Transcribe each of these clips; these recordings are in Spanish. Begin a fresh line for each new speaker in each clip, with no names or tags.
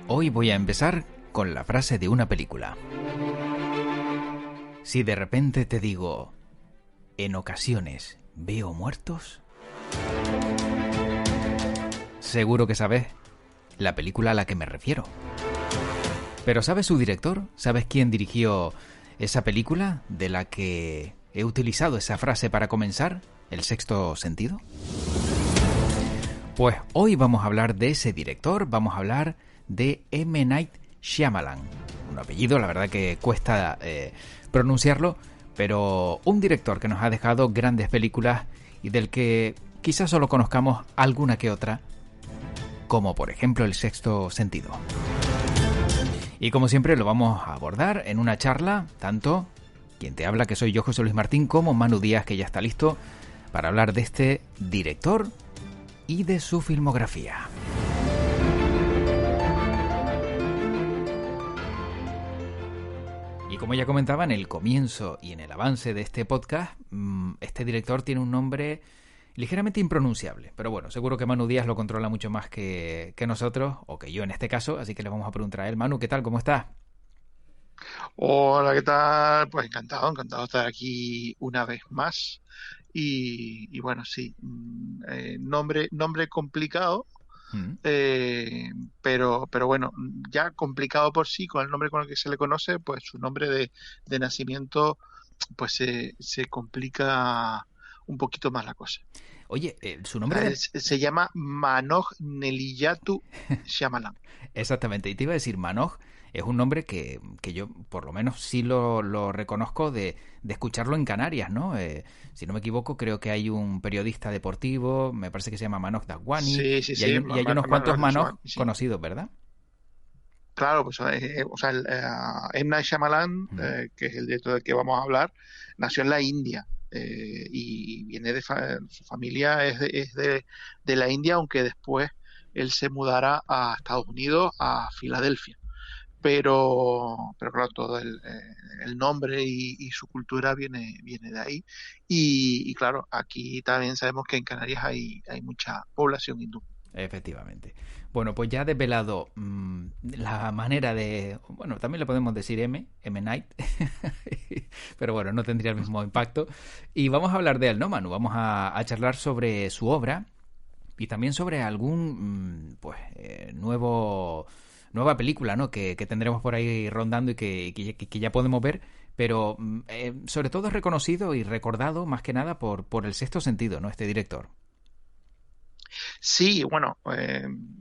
Hoy voy a empezar con la frase de una película. Si de repente te digo, en ocasiones veo muertos, seguro que sabes la película a la que me refiero. Pero ¿sabes su director? ¿Sabes quién dirigió esa película de la que he utilizado esa frase para comenzar? ¿El sexto sentido? Pues hoy vamos a hablar de ese director, vamos a hablar de M. Night Shyamalan. Un apellido, la verdad que cuesta pronunciarlo, pero un director que nos ha dejado grandes películas y del que quizás solo conozcamos alguna que otra, como por ejemplo El sexto sentido. Y como siempre lo vamos a abordar en una charla, tanto quien te habla, que soy yo, José Luis Martín, como Manu Díaz, que ya está listo para hablar de este director y de su filmografía. Y como ya comentaba en el comienzo y en el avance de este podcast, este director tiene un nombre ligeramente impronunciable. Pero bueno, seguro que Manu Díaz lo controla mucho más que nosotros, o que yo en este caso, así que le vamos a preguntar a él. Manu, ¿qué tal? ¿Cómo estás?
Hola, ¿qué tal? Pues encantado de estar aquí una vez más. Y bueno, sí, nombre complicado,
Mm.
eh, pero bueno, ya complicado por sí, con el nombre con el que se le conoce, pues su nombre de nacimiento, pues se complica un poquito más la cosa.
Oye, su
O
nombre
sea,
de...
se llama Manoj Neliyatu Shyamalan.
Exactamente, y te iba a decir, Manoj es un nombre que yo por lo menos sí lo reconozco de escucharlo en Canarias, ¿no? Si no me equivoco, creo que hay un periodista deportivo, me parece que se llama Manoj Daswani,
Sí, sí,
y hay,
sí,
y hay unos cuantos Manoj
sí.
conocidos, ¿verdad?
Claro, pues, o sea, M. Night Shyamalan,
Mm.
que es el director del que vamos a hablar, nació en la India y viene su familia de la India, aunque después él se mudará a Estados Unidos, a Filadelfia. Pero claro, todo el nombre y su cultura viene de ahí. Y claro, aquí también sabemos que en Canarias hay mucha población hindú.
Efectivamente. Bueno, pues ya desvelado la manera de... Bueno, también le podemos decir M Night, pero bueno, no tendría el mismo impacto. Y vamos a hablar de él, ¿no, Manu? Vamos a charlar sobre su obra y también sobre algún, nueva película, ¿no? Que tendremos por ahí rondando y que ya podemos ver, pero sobre todo es reconocido y recordado más que nada por El sexto sentido, ¿no? Este director.
Sí, bueno,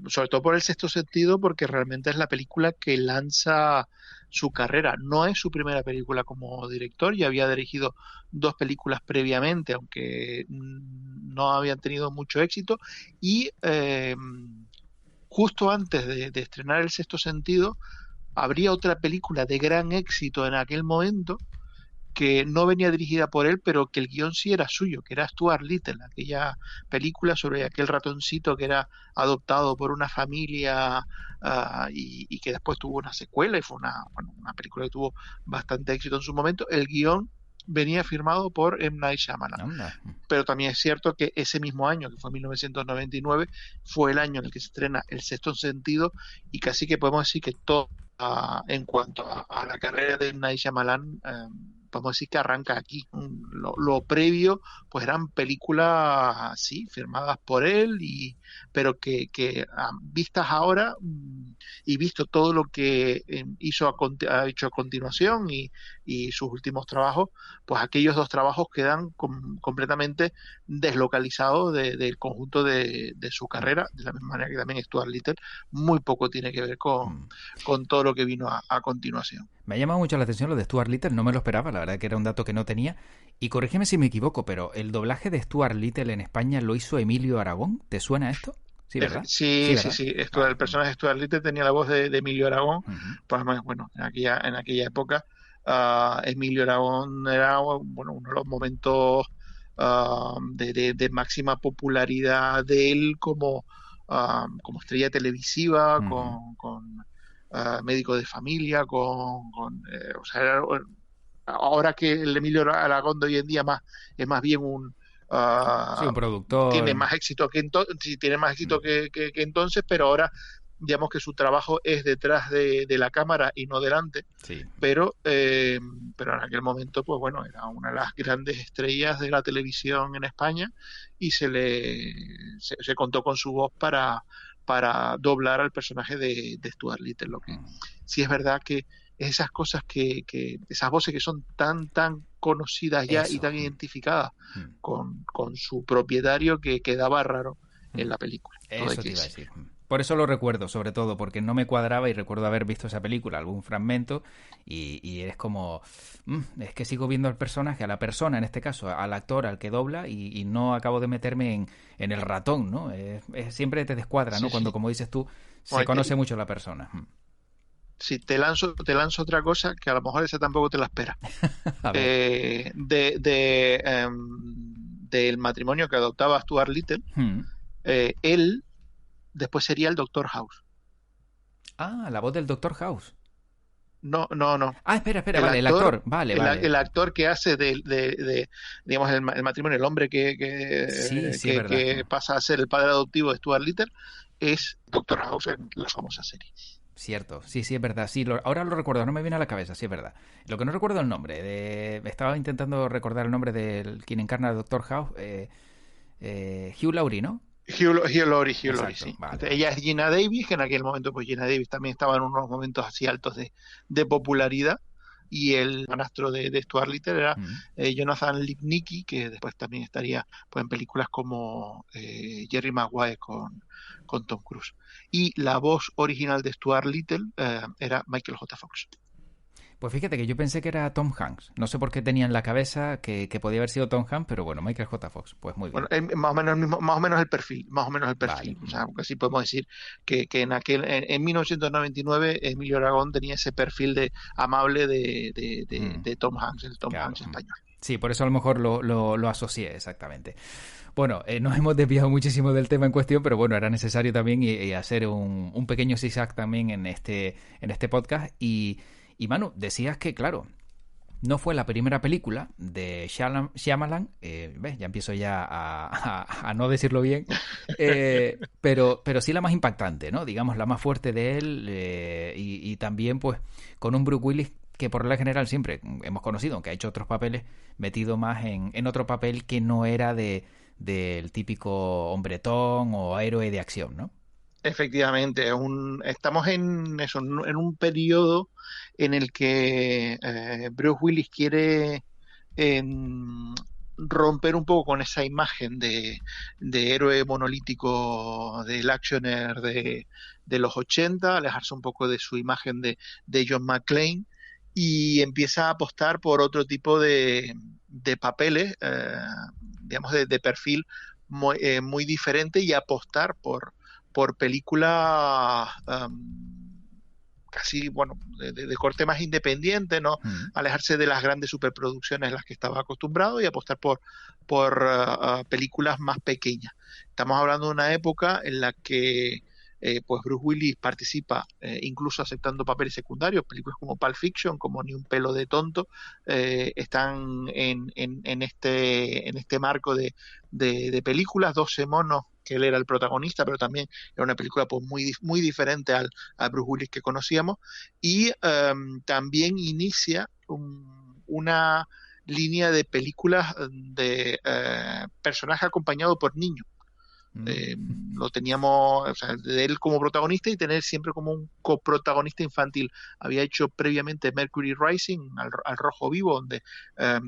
sobre todo por el sexto sentido, porque realmente es la película que lanza su carrera. No es su primera película como director, ya había dirigido dos películas previamente, aunque no habían tenido mucho éxito. Y justo antes de estrenar El sexto sentido, habría otra película de gran éxito en aquel momento que no venía dirigida por él, pero que el guión sí era suyo, que era Stuart Little, aquella película sobre aquel ratoncito que era adoptado por una familia y que después tuvo una secuela y fue una película que tuvo bastante éxito en su momento. El guión venía firmado por M. Night Shyamalan.
Anda.
Pero también es cierto que ese mismo año, que fue 1999, fue el año en el que se estrena El Sexto Sentido y casi que podemos decir que todo en cuanto a la carrera de Night Shyamalan, podemos decir que arranca aquí. Lo previo, pues eran películas, sí, firmadas por él, pero que vistas ahora y visto todo lo que ha hecho a continuación y sus últimos trabajos, pues aquellos dos trabajos quedan completamente deslocalizados del conjunto de su carrera, de la misma manera que también Stuart Little muy poco tiene que ver
Mm.
con todo lo que vino a continuación.
Me ha llamado mucho la atención lo de Stuart Little, no me lo esperaba, la verdad que era un dato que no tenía. Y corrígeme si me equivoco, pero el doblaje de Stuart Little en España lo hizo Emilio Aragón. ¿Te suena esto? Sí, ¿verdad? Sí,
Sí, sí,
¿verdad?
sí.
Vale.
El personaje de Stuart Little tenía la voz de Emilio Aragón.
Ujú.
Pues además, bueno, en aquella época, Emilio Aragón era bueno, uno de los momentos de máxima popularidad de él como estrella televisiva,
Ujú.
con médico de familia, o sea, ahora que el Emilio Aragón de hoy en día es más bien
Sí, un
tiene
productor.
más éxito que sí, tiene más éxito que entonces, pero ahora digamos que su trabajo es detrás de la cámara y no delante,
Sí.
pero en aquel momento, pues bueno, era una de las grandes estrellas de la televisión en España y se contó con su voz para doblar al personaje de Stuart Little. Lo que sí es verdad que esas cosas esas voces que son tan conocidas ya y
Eso.
tan identificadas con su propietario que quedaba raro en la película. Lo de
Eso te
que
iba a decir. Por eso lo recuerdo, sobre todo, porque no me cuadraba y recuerdo haber visto esa película, algún fragmento, y es como, es que sigo viendo al personaje, a la persona, en este caso, al actor, al que dobla, y no acabo de meterme en el ratón, ¿no? Siempre te descuadra, ¿no?
sí,
Cuando,
sí.
como dices tú, se
Bueno,
conoce mucho la persona.
si te lanzo otra cosa que a lo mejor esa tampoco te la espera.
A ver.
Del matrimonio que adoptaba Stuart Little, él después sería el Doctor House.
Ah, la voz del Doctor House.
No, no, no.
Ah, espera, espera,
El
vale, el
actor,
actor. Vale,
el,
vale.
el actor que hace digamos, el matrimonio, el hombre
Sí,
que,
sí, es
que,
verdad.
que pasa a ser el padre adoptivo de Stuart Little, es Doctor House en la famosa serie.
Cierto, sí, sí, es verdad. Sí, ahora lo recuerdo, no me viene a la cabeza, sí, es verdad. Lo que no recuerdo el nombre, estaba intentando recordar el nombre de quien encarna al Doctor House, Hugh Laurie, ¿no?
Hugh Laurie,
Exacto,
sí.
vale, vale.
Ella es Gina Davis, que en aquel momento, pues Gina Davis también estaba en unos momentos así altos de popularidad. Y el manastro de Stuart Little era
Mm.
Jonathan Lipnicki, que después también estaría pues, en películas como Jerry Maguire con Tom Cruise. Y la voz original de Stuart Little era Michael J. Fox.
Pues fíjate que yo pensé que era Tom Hanks. No sé por qué tenía en la cabeza que podía haber sido Tom Hanks, pero bueno, Michael J. Fox, pues muy
Bueno,
bien.
más o menos más o menos el perfil, más o menos el
Vale.
perfil. O sea, casi podemos decir que en 1999 Emilio Aragón tenía ese perfil de amable de Tom Hanks, el Tom
Claro.
Hanks español.
Sí, por eso a lo mejor lo asocié exactamente. Bueno, nos hemos desviado muchísimo del tema en cuestión, pero bueno, era necesario también y hacer un pequeño zigzag también en este podcast. Y Manu, decías que, claro, no fue la primera película de Shyamalan, ¿ves? Ya empiezo ya a no decirlo bien, pero sí la más impactante, ¿no? Digamos, la más fuerte de él y también pues con un Bruce Willis que por regla general siempre hemos conocido, aunque ha hecho otros papeles, metido más en otro papel que no era del típico hombretón o héroe de acción, ¿no?
Efectivamente, estamos en eso, en un periodo en el que Bruce Willis quiere em, romper un poco con esa imagen de héroe monolítico del actioner de los 80, alejarse un poco de su imagen de John McClane y empieza a apostar por otro tipo de papeles, digamos, de perfil muy diferente y apostar por películas casi, bueno, de corte más independiente, ¿no?
Mm.
Alejarse de las grandes superproducciones a las que estaba acostumbrado y apostar por películas más pequeñas. Estamos hablando de una época en la que pues Bruce Willis participa incluso aceptando papeles secundarios, películas como Pulp Fiction, como Ni un pelo de tonto, están en este marco de películas, 12 monos que él era el protagonista, pero también era una película pues, muy diferente a Bruce Willis que conocíamos, y también inicia una línea de películas de personaje acompañado por niños.
Mm.
Eh, lo teníamos, o sea, de él como protagonista y tener siempre como un coprotagonista infantil. Había hecho previamente Mercury Rising, al Rojo Vivo, donde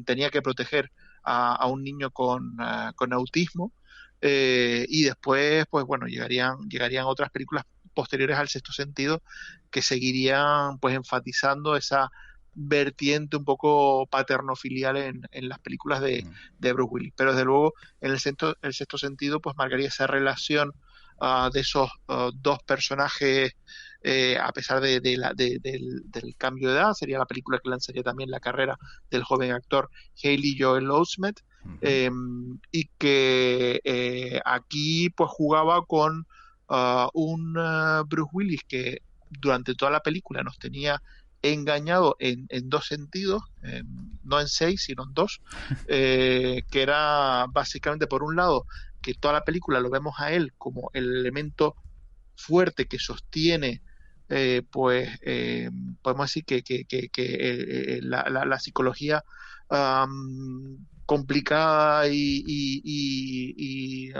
tenía que proteger a un niño con autismo. Y después, pues bueno, llegarían otras películas posteriores al Sexto Sentido que seguirían pues enfatizando esa vertiente un poco paterno-filial en las películas de Bruce Willis. Pero desde luego en el sexto sentido pues marcaría esa relación de esos dos personajes a pesar del cambio de edad. Sería la película que lanzaría también la carrera del joven actor Haley Joel Osment,
Ujú.
eh, y que aquí pues jugaba con un Bruce Willis que durante toda la película nos tenía engañado en dos sentidos, no en seis, sino en dos, que era básicamente, por un lado, que toda la película lo vemos a él como el elemento fuerte que sostiene, podemos decir la psicología complicada y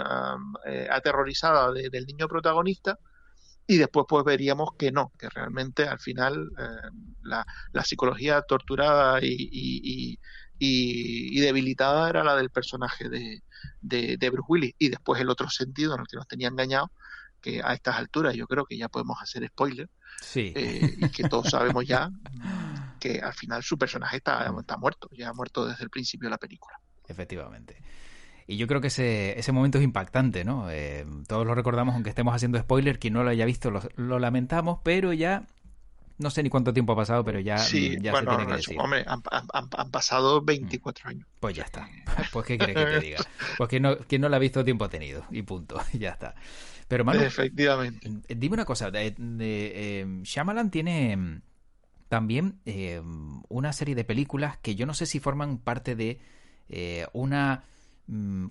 aterrorizada del niño protagonista, y después pues veríamos que no, que realmente al final la psicología torturada y debilitada era la del personaje de Bruce Willis, y después el otro sentido en el que nos tenía engañado, que a estas alturas yo creo que ya podemos hacer spoiler,
Sí.
y que todos sabemos ya que al final su personaje está muerto, ya ha muerto desde el principio de la película.
Efectivamente. Y yo creo que ese momento es impactante, ¿no? Todos lo recordamos, aunque estemos haciendo spoiler. Quien no lo haya visto lo lamentamos, pero ya no sé ni cuánto tiempo ha pasado, pero ya,
Sí,
ya se
bueno,
tiene que decir.
hombre, han pasado 24 años.
Pues ya está. Pues ¿qué quieres que te diga? Pues quien no la ha visto tiempo ha tenido. Y punto. Ya está. Pero Manu,
Efectivamente.
dime una cosa. Shyamalan tiene también una serie de películas que yo no sé si forman parte de una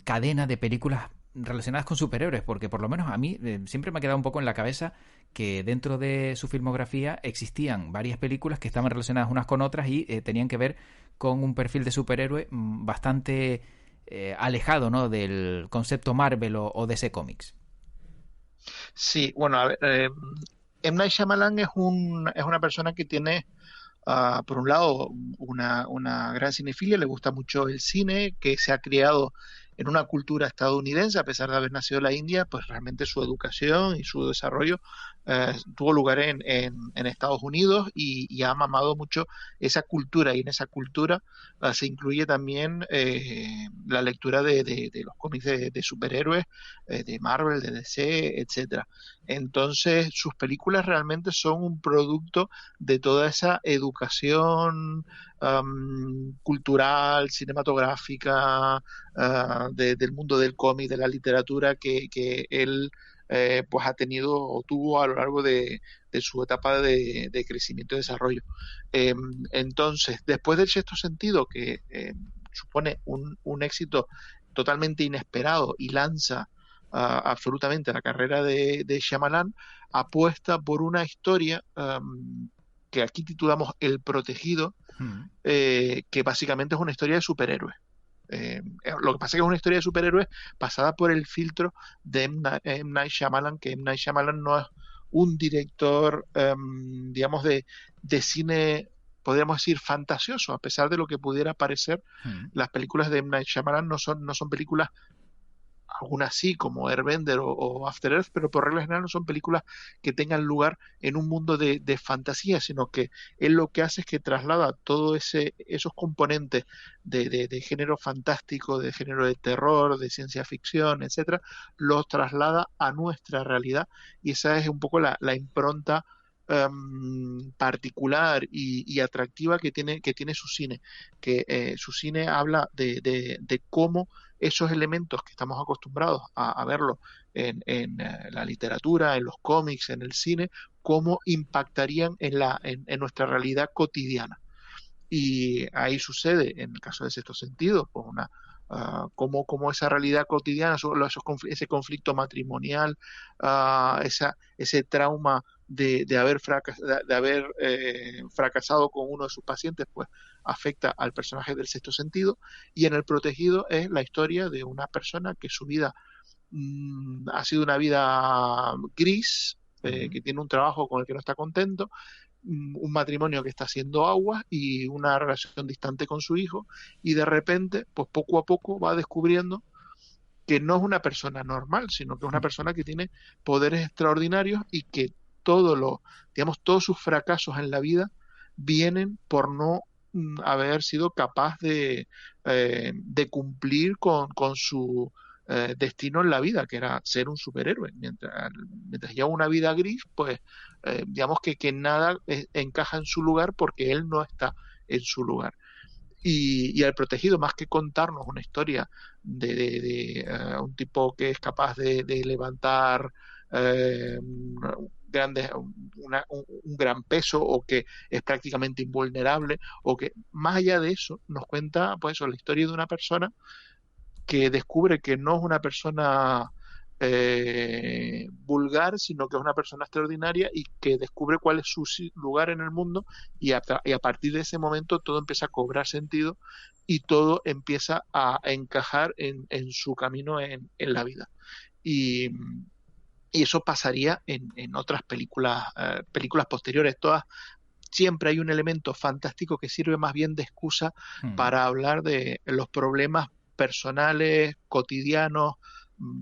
cadena de películas relacionadas con superhéroes, porque por lo menos a mí siempre me ha quedado un poco en la cabeza que dentro de su filmografía existían varias películas que estaban relacionadas unas con otras y tenían que ver con un perfil de superhéroe bastante alejado, ¿no?, del concepto Marvel o DC Comics.
Sí, bueno, a ver, M. Night Shyamalan es una persona que tiene, por un lado, una gran cinefilia, le gusta mucho el cine, que se ha criado en una cultura estadounidense, a pesar de haber nacido en la India, pues realmente su educación y su desarrollo tuvo lugar en Estados Unidos, y ha mamado mucho esa cultura, y en esa cultura se incluye también la lectura de los cómics de superhéroes, de Marvel, de DC, etcétera. Entonces, sus películas realmente son un producto de toda esa educación cultural, cinematográfica, del mundo del cómic, de la literatura que él pues ha tenido o tuvo a lo largo de su etapa de crecimiento y desarrollo. Entonces, después del sexto sentido, que supone un éxito totalmente inesperado y lanza absolutamente la carrera de Shyamalan, apuesta por una historia que aquí titulamos El Protegido, que básicamente es una historia de superhéroes. Lo que pasa es que es una historia de superhéroes pasada por el filtro de M. Night Shyamalan, que M. Night Shyamalan no es un director, digamos, de cine, podríamos decir, fantasioso, a pesar de lo que pudiera parecer. Las películas de M. Night Shyamalan no son películas, algunas sí, como Airbender o After Earth, pero por regla general no son películas que tengan lugar en un mundo de fantasía, sino que él lo que hace es que traslada todos esos componentes de género fantástico, de género de terror, de ciencia ficción, etcétera, los traslada a nuestra realidad, y esa es un poco la impronta particular y atractiva que tiene su cine, que su cine habla de cómo esos elementos que estamos acostumbrados a verlo en la literatura, en los cómics, en el cine, cómo impactarían en nuestra realidad cotidiana. Y ahí sucede, en el caso de Sexto Sentido, pues cómo esa realidad cotidiana, ese conflicto matrimonial, ese trauma de haber fracasado con uno de sus pacientes, pues afecta al personaje del Sexto Sentido. Y en El Protegido es la historia de una persona que su vida ha sido una vida gris, que tiene un trabajo con el que no está contento, un matrimonio que está haciendo aguas y una relación distante con su hijo, y de repente, pues poco a poco va descubriendo que no es una persona normal, sino que es una persona que tiene poderes extraordinarios, y que todos sus fracasos en la vida vienen por no haber sido capaz de cumplir con su destino en la vida, que era ser un superhéroe. Mientras lleva una vida gris, pues digamos que nada encaja en su lugar, porque él no está en su lugar. Y El Protegido, más que contarnos una historia de un tipo que es capaz de levantar un gran peso o que es prácticamente invulnerable, o que más allá de eso nos cuenta pues eso, la historia de una persona que descubre que no es una persona vulgar, sino que es una persona extraordinaria y que descubre cuál es su lugar en el mundo y a partir de ese momento todo empieza a cobrar sentido y todo empieza a encajar en su camino en la vida. Y, y eso pasaría en otras películas posteriores, todas. Siempre hay un elemento fantástico que sirve más bien de excusa
Mm.
para hablar de los problemas personales, cotidianos,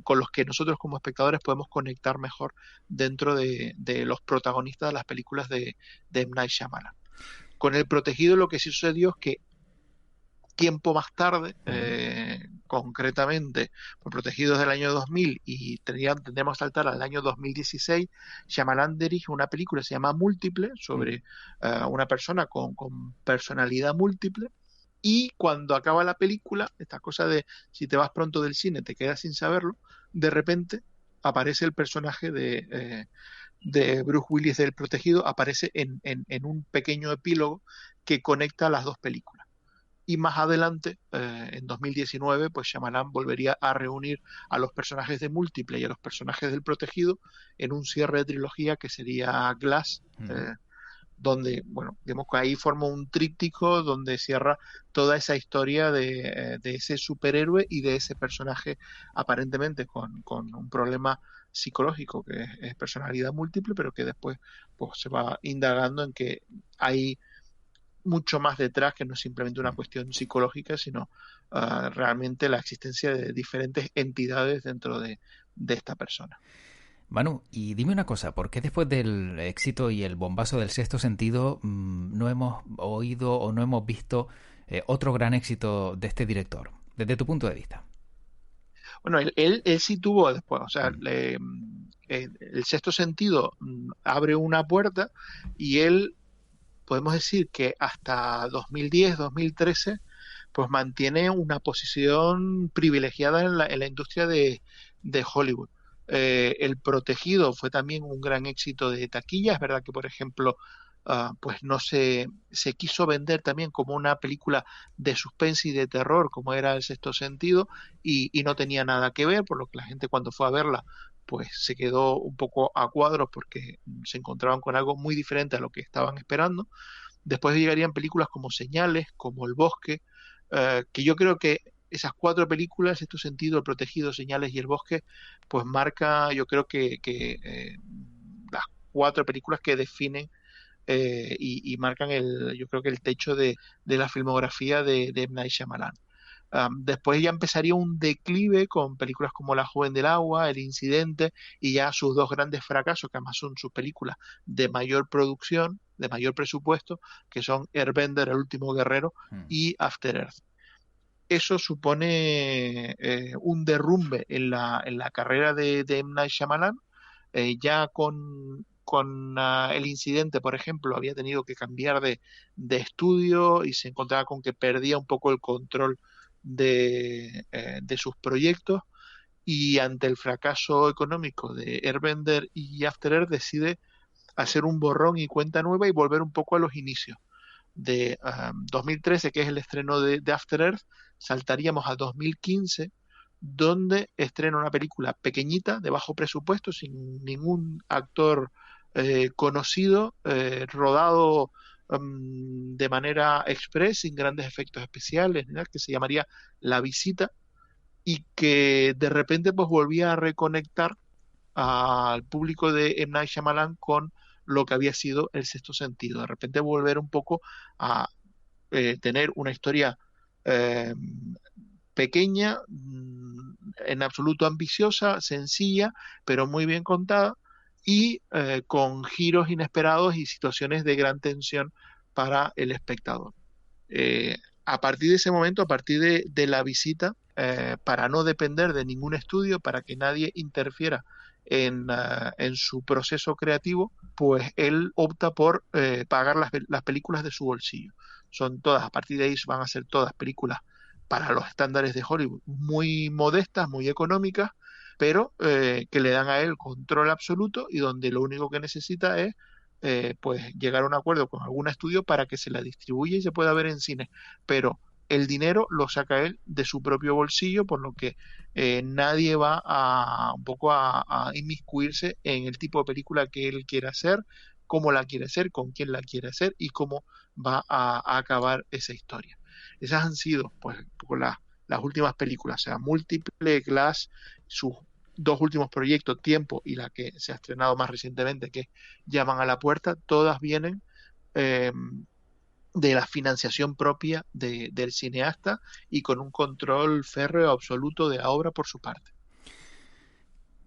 con los que nosotros como espectadores podemos conectar mejor dentro de los protagonistas de las películas de M. Night Shyamalan. Con El Protegido lo que sí sucedió es que tiempo más tarde,
Mm.
concretamente, por Protegidos del año 2000 y tendríamos que saltar al año 2016, Shyamalan dirige una película que se llama Múltiple,
Mm.
sobre una persona con personalidad múltiple, y cuando acaba la película, esta cosa de si te vas pronto del cine te quedas sin saberlo, de repente aparece el personaje de Bruce Willis del Protegido, aparece en un pequeño epílogo que conecta las dos películas. Y más adelante, en 2019, pues Shyamalan volvería a reunir a los personajes de Múltiple y a los personajes del Protegido en un cierre de trilogía que sería Glass,
Mm.
donde, bueno, digamos que ahí forma un tríptico donde cierra toda esa historia de ese superhéroe y de ese personaje aparentemente con un problema psicológico que es personalidad múltiple, pero que después pues, se va indagando en que hay mucho más detrás que no es simplemente una
Mm.
cuestión psicológica, sino realmente la existencia de diferentes entidades dentro de esta persona.
Manu, y dime una cosa, ¿por qué después del éxito y el bombazo del Sexto Sentido no hemos oído o no hemos visto otro gran éxito de este director, desde tu punto de vista?
Bueno, él sí tuvo después, o sea,
Mm.
el Sexto Sentido abre una puerta y él, podemos decir que hasta 2010, 2013, pues mantiene una posición privilegiada en la industria de Hollywood. El Protegido fue también un gran éxito de taquilla. Es verdad que, por ejemplo, pues no se quiso vender también como una película de suspense y de terror, como era El Sexto Sentido, y no tenía nada que ver, por lo que la gente cuando fue a verla, pues se quedó un poco a cuadros porque se encontraban con algo muy diferente a lo que estaban esperando. Después llegarían películas como Señales, como El Bosque, que yo creo que esas cuatro películas, Sexto Sentido, El Protegido, Señales y El Bosque, pues marca, yo creo que las cuatro películas que definen y marcan yo creo que el techo de la filmografía de M. Night Shyamalan. Después ya empezaría un declive con películas como La Joven del Agua, El Incidente y ya sus dos grandes fracasos, que además son sus películas de mayor producción, de mayor presupuesto, que son Airbender, El Último Guerrero
Mm.
y After Earth. Eso supone un derrumbe en la carrera de M. Night Shyamalan. Ya con El Incidente, por ejemplo, había tenido que cambiar de estudio y se encontraba con que perdía un poco el control de sus proyectos, y ante el fracaso económico de Airbender y After Earth decide hacer un borrón y cuenta nueva y volver un poco a los inicios. De 2013, que es el estreno de After Earth, saltaríamos a 2015, donde estrena una película pequeñita, de bajo presupuesto, sin ningún actor conocido, rodado de manera express, sin grandes efectos especiales, ni nada, que se llamaría La Visita, y que de repente pues volvía a reconectar al público de M. Night Shyamalan con lo que había sido El Sexto Sentido. De repente volver un poco a tener una historia eh, pequeña, en absoluto ambiciosa, sencilla, pero muy bien contada y con giros inesperados y situaciones de gran tensión para el espectador. A partir de ese momento, a partir de la visita, para no depender de ningún estudio, para que nadie interfiera en su proceso creativo, pues él opta por pagar las películas de su bolsillo. Son todas, a partir de ahí van a ser todas películas para los estándares de Hollywood, muy modestas, muy económicas, pero que le dan a él control absoluto y donde lo único que necesita es pues llegar a un acuerdo con algún estudio para que se la distribuya y se pueda ver en cine. Pero el dinero lo saca él de su propio bolsillo, por lo que nadie va a un poco a inmiscuirse en el tipo de película que él quiere hacer, cómo la quiere hacer, con quién la quiere hacer y cómo va a acabar esa historia. Esas han sido pues un poco las últimas películas, o sea, Múltiple, Glass, sus dos últimos proyectos, Tiempo y la que se ha estrenado más recientemente, que es Llaman a la puerta, todas vienen eh, de la financiación propia del cineasta y con un control férreo absoluto de la obra por su parte.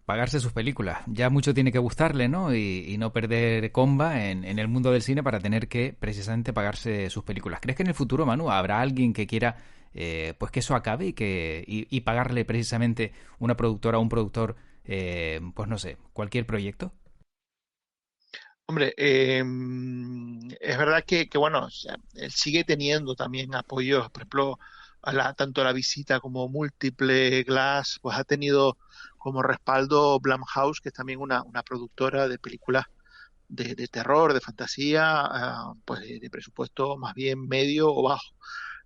Pagarse sus películas. Ya mucho tiene que gustarle, ¿no? Y no perder comba en el mundo del cine para tener que precisamente pagarse sus películas. ¿Crees que en el futuro, Manu, habrá alguien que quiera pues que eso acabe y pagarle precisamente una productora o un productor, pues no sé, cualquier proyecto?
Hombre, es verdad que, bueno, o sea, él sigue teniendo también apoyos, por ejemplo, tanto la visita como Múltiple, Glass, pues ha tenido como respaldo Blumhouse, que es también una productora de películas de terror, de fantasía, pues de presupuesto más bien medio o bajo.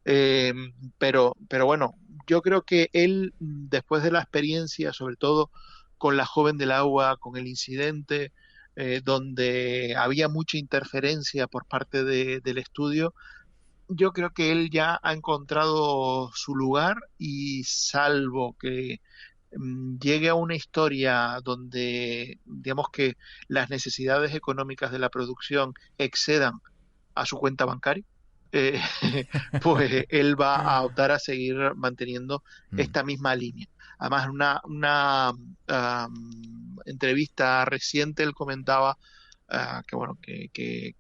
Eh, pero bueno, yo creo que él, después de la experiencia, sobre todo con La joven del agua, con el incidente, donde había mucha interferencia por parte del estudio, yo creo que él ya ha encontrado su lugar y salvo que llegue a una historia donde, digamos que las necesidades económicas de la producción excedan a su cuenta bancaria, eh, pues él va a optar a seguir manteniendo
Mm.
esta misma línea. Además, en una entrevista reciente él comentaba que bueno, que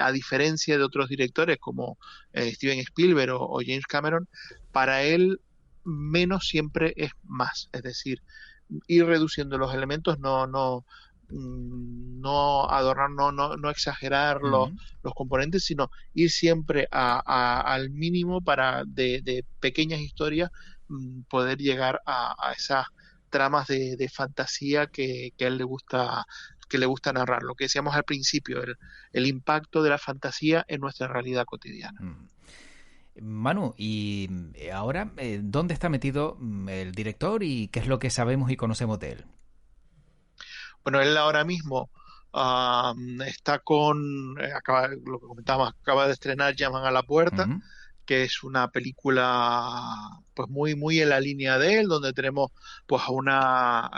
a diferencia de otros directores como Steven Spielberg o James Cameron, para él menos siempre es más. Es decir, ir reduciendo los elementos, no adornar, no exagerar
Mm.
los componentes, sino ir siempre al mínimo para de pequeñas historias poder llegar a esas tramas de fantasía que a él le gusta narrar. Lo que decíamos al principio, el impacto de la fantasía en nuestra realidad cotidiana.
Mm. Manu, y ahora, ¿dónde está metido el director y qué es lo que sabemos y conocemos de él?
Bueno, él ahora mismo está lo que comentábamos, acaba de estrenar Llaman a la puerta,
Ujú.
que es una película pues muy en la línea de él, donde tenemos pues a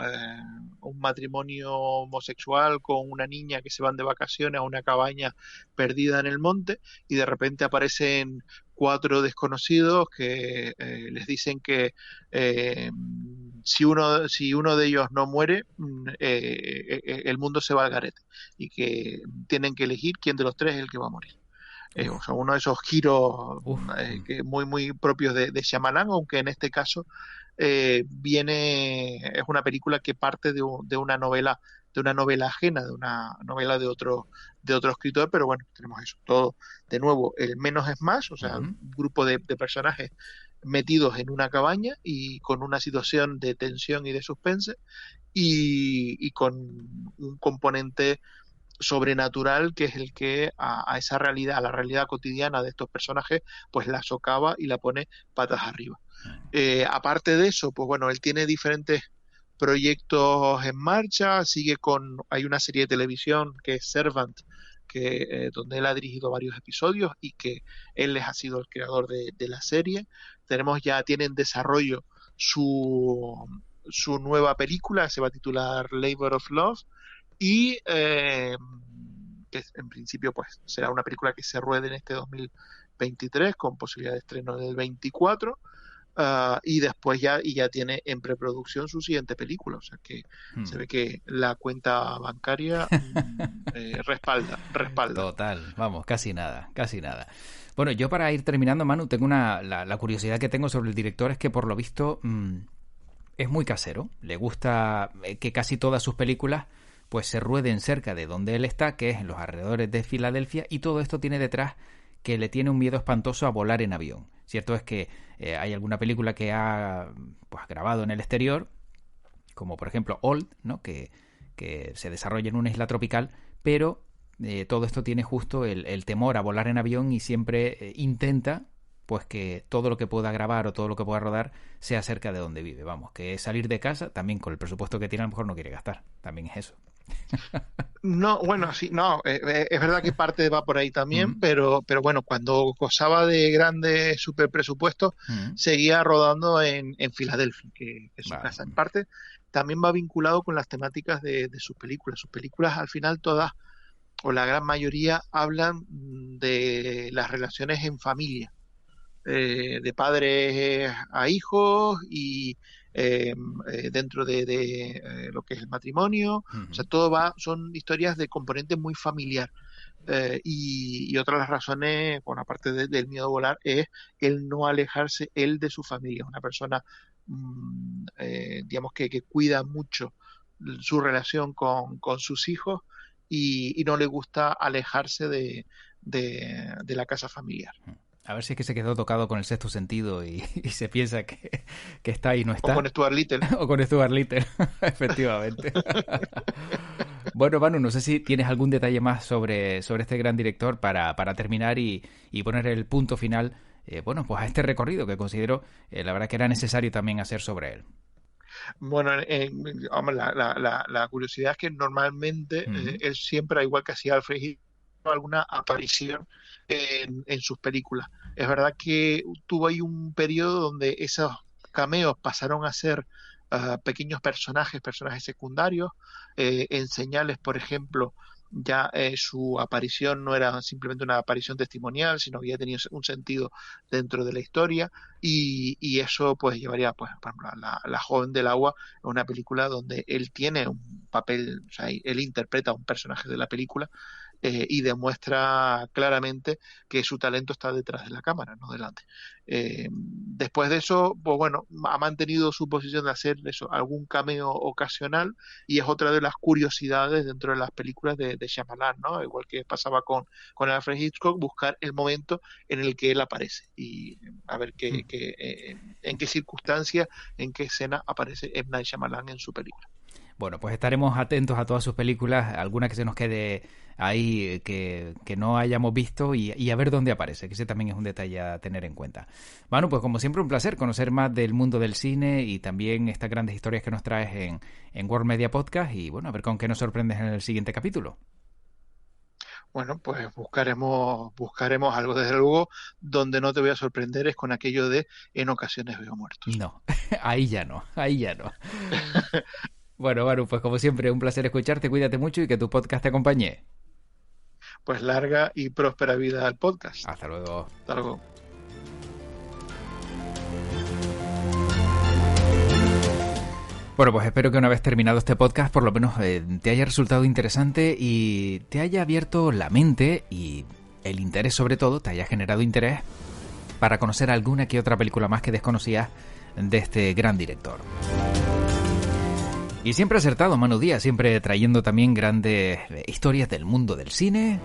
un matrimonio homosexual con una niña que se van de vacaciones a una cabaña perdida en el monte y de repente aparecen cuatro desconocidos que les dicen que eh, si uno de ellos no muere, el mundo se va al garete y que tienen que elegir quién de los tres es el que va a morir. O
Uf,
sea, uno de esos giros
uf.
que muy propios de Shyamalan, aunque en este caso es una película que parte de una novela ajena, de una novela de otro escritor, pero bueno, tenemos eso, todo, de nuevo, el menos es más, o sea,
Ujú.
un grupo de personajes metidos en una cabaña y con una situación de tensión y de suspense y con un componente sobrenatural que es el que a esa realidad, a la realidad cotidiana de estos personajes, pues la socava y la pone patas arriba. Aparte de eso, pues bueno, él tiene diferentes proyectos en marcha, hay una serie de televisión que es Servant, donde él ha dirigido varios episodios y que él ha sido el creador de la serie. Tiene en desarrollo su, su nueva película, se va a titular Labor of Love, y que en principio pues será una película que se ruede en este 2023 con posibilidad de estreno del 24, y después ya tiene en preproducción su siguiente película, o sea que se
Mm.
ve que la cuenta bancaria respalda.
Total, vamos, casi nada, casi nada. Bueno, yo para ir terminando, Manu, tengo la curiosidad que tengo sobre el director es que por lo visto es muy casero. Le gusta que casi todas sus películas pues se rueden cerca de donde él está, que es en los alrededores de Filadelfia, y todo esto tiene detrás que le tiene un miedo espantoso a volar en avión. Cierto es que hay alguna película que ha pues grabado en el exterior, como por ejemplo Old, ¿no? Que se desarrolla en una isla tropical, pero todo esto tiene justo el temor a volar en avión y siempre intenta pues que todo lo que pueda grabar o todo lo que pueda rodar sea cerca de donde vive. Vamos, que salir de casa, también con el presupuesto que tiene, a lo mejor no quiere gastar. También es eso.
No, bueno, sí, no, es verdad que parte va por ahí también,
Mm.
pero bueno, cuando gozaba de grandes super presupuestos,
Mm.
seguía rodando en Filadelfia, que es su
Vale.
casa. En parte, también va vinculado con las temáticas de sus películas. Sus películas, al final, todas, o la gran mayoría, hablan de las relaciones en familia, de padres a hijos y dentro de lo que es el matrimonio. O sea,
Mm.
todo va, son historias de componente muy familiar. Y otra de las razones, bueno, aparte del miedo a volar, es el no alejarse él de su familia. Una persona, digamos, que cuida mucho su relación con sus hijos y no le gusta alejarse de la casa familiar.
A ver si es que se quedó tocado con el sexto sentido y se piensa que está y no
O con
está.
Stuart Little.
O con Stuart Little, efectivamente. Bueno, Manu, no sé si tienes algún detalle más sobre este gran director para terminar y poner el punto final, bueno, pues a este recorrido que considero, la verdad que era necesario también hacer sobre él.
Bueno, hombre, la curiosidad es que normalmente
Mm.
él siempre, al igual que hacía Alfred Hitchcock, alguna aparición en sus películas. Es verdad que tuvo ahí un periodo donde esos cameos pasaron a ser pequeños personajes secundarios. En Señales, por ejemplo, ya su aparición no era simplemente una aparición testimonial, sino que ya tenía un sentido dentro de la historia y eso pues llevaría, pues, por ejemplo, a la Joven del Agua, una película donde él tiene un papel, o sea, él interpreta a un personaje de la película y demuestra claramente que su talento está detrás de la cámara, no delante. Después de eso, pues bueno, ha mantenido su posición de hacer eso, algún cameo ocasional, y es otra de las curiosidades dentro de las películas de Shyamalan, ¿no? Igual que pasaba con Alfred Hitchcock, buscar el momento en el que él aparece y a ver en qué circunstancia, en qué escena aparece M. Night Shyamalan en su película.
Bueno, pues estaremos atentos a todas sus películas, alguna que se nos quede ahí que no hayamos visto y a ver dónde aparece, que ese también es un detalle a tener en cuenta. Bueno, pues como siempre un placer conocer más del mundo del cine y también estas grandes historias que nos traes en World Media Podcast y bueno, a ver con qué nos sorprendes en el siguiente capítulo.
Bueno, pues buscaremos algo. Desde luego, donde no te voy a sorprender es con aquello de en ocasiones veo muertos.
No, ahí ya no, ahí ya no. Bueno, Manu, pues como siempre, un placer escucharte, cuídate mucho y que tu podcast te acompañe.
Pues larga y próspera vida al podcast.
Hasta luego.
Hasta luego.
Bueno, pues espero que una vez terminado este podcast por lo menos te haya resultado interesante y te haya abierto la mente y el interés sobre todo, te haya generado interés para conocer alguna que otra película más que desconocías de este gran director. Y siempre acertado, Manu Díaz, siempre trayendo también grandes historias del mundo del cine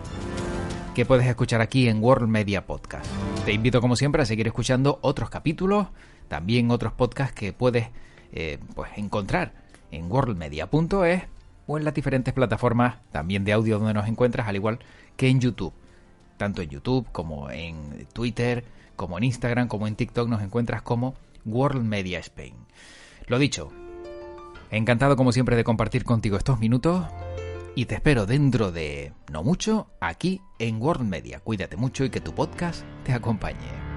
que puedes escuchar aquí en World Media Podcast. Te invito como siempre a seguir escuchando otros capítulos, también otros podcasts que puedes pues encontrar en worldmedia.es o en las diferentes plataformas también de audio donde nos encuentras, al igual que en YouTube. Tanto en YouTube como en Twitter, como en Instagram, como en TikTok nos encuentras como World Media Spain. Lo dicho, encantado como siempre de compartir contigo estos minutos y te espero dentro de no mucho aquí en World Media. Cuídate mucho y que tu podcast te acompañe.